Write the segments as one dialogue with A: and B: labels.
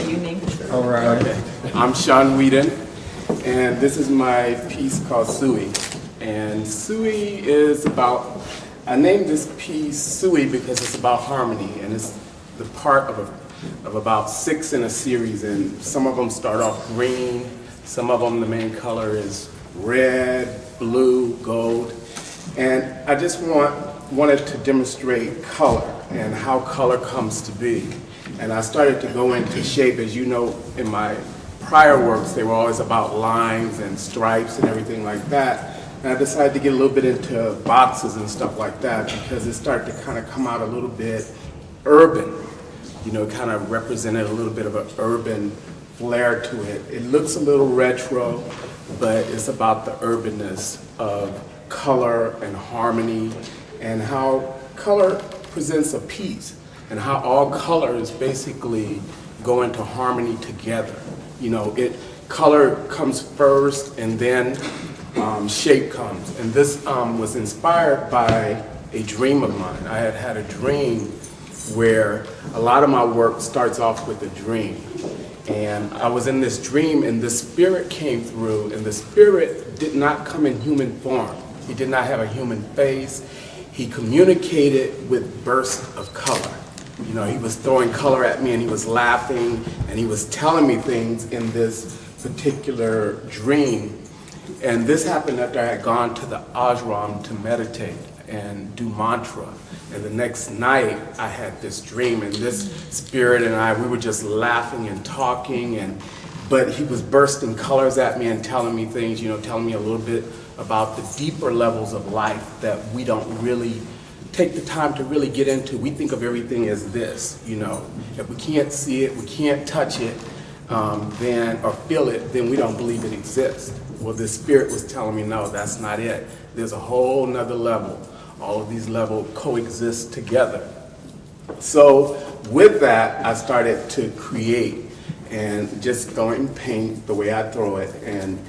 A: you name it.
B: All right.
C: Okay. I'm Shawn Weeden, and this is my piece called Suey. And Suey is about, I named this piece Suey because it's about harmony, and it's the part of about 6 in a series, and some of them start off green, some of them the main color is red, blue, gold, and I just wanted to demonstrate color and how color comes to be. And I started to go into shape. As you know, in my prior works, they were always about lines and stripes and everything like that. And I decided to get a little bit into boxes and stuff like that because it started to kind of come out a little bit urban. You know, kind of represented a little bit of an urban flair to it. It looks a little retro, but it's about the urbanness of color and harmony and how color presents a piece and how all colors basically go into harmony together. You know, color comes first and then shape comes. And this was inspired by a dream of mine. I had had a dream where a lot of my work starts off with a dream. And I was in this dream and the spirit came through, and the spirit did not come in human form. He did not have a human face. He communicated with bursts of color. You know, he was throwing color at me and he was laughing and he was telling me things in this particular dream. And this happened after I had gone to the ashram to meditate and do mantra. And the next night I had this dream, and this spirit and I, we were just laughing and talking, but he was bursting colors at me and telling me things, you know, telling me a little bit about the deeper levels of life that we don't really take the time to really get into. We think of everything as this, you know. If we can't see it, we can't touch it, or feel it, then we don't believe it exists. Well, this spirit was telling me, no, that's not it. There's a whole nother level. All of these levels coexist together. So with that, I started to create and just throwing paint the way I throw it, and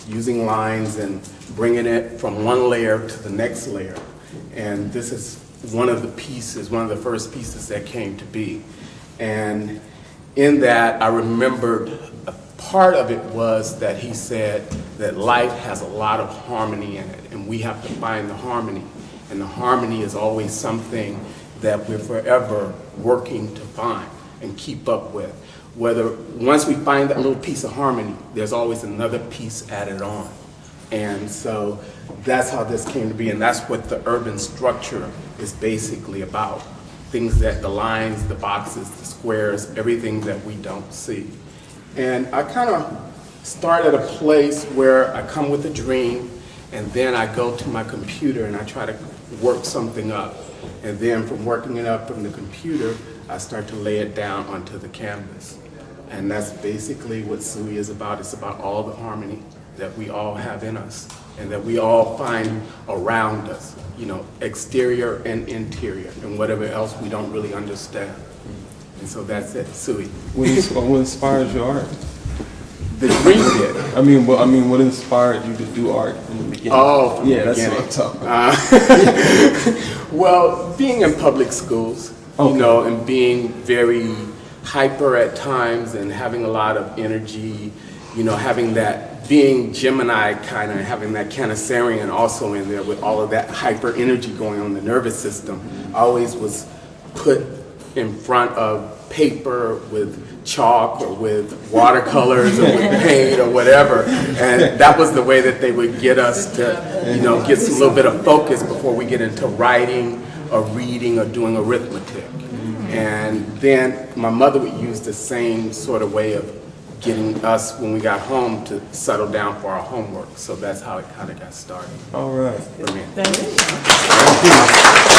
C: using lines and bringing it from one layer to the next layer. And this is one of the pieces, one of the first pieces that came to be. And in that, I remembered a part of it was that he said that life has a lot of harmony in it, and we have to find the harmony. And the harmony is always something that we're forever working to find and keep up with. Whether once we find that little piece of harmony, there's always another piece added on. And so that's how this came to be, and that's what the urban structure is basically about. Things that the lines, the boxes, the squares, everything that we don't see. And I kind of start at a place where I come with a dream, and then I go to my computer and I try to work something up. And then from working it up from the computer, I start to lay it down onto the canvas. And that's basically what Suey is about. It's about all the harmony that we all have in us and that we all find around us, you know, exterior and interior, and whatever else we don't really understand. And so that's it, Suey.
B: What inspires your art?
C: The dream did.
B: I mean, what inspired you to do art in the beginning?
C: Oh, from
B: yeah,
C: the
B: that's
C: beginning.
B: what I'm talking about.
C: Well, being in public schools,
B: okay,
C: you know, and being very hyper at times and having a lot of energy, you know, having that, being Gemini kind of, having that Cancerian also in there with all of that hyper energy going on in the nervous system, I always was put in front of paper with chalk or with watercolors or with paint or whatever, and that was the way that they would get us to, you know, get a little bit of focus before we get into writing or reading or doing arithmetic. And then my mother would use the same sort of way of getting us, when we got home, to settle down for our homework. So that's how it kind of got started.
B: All right.
C: For me.
A: Thank you.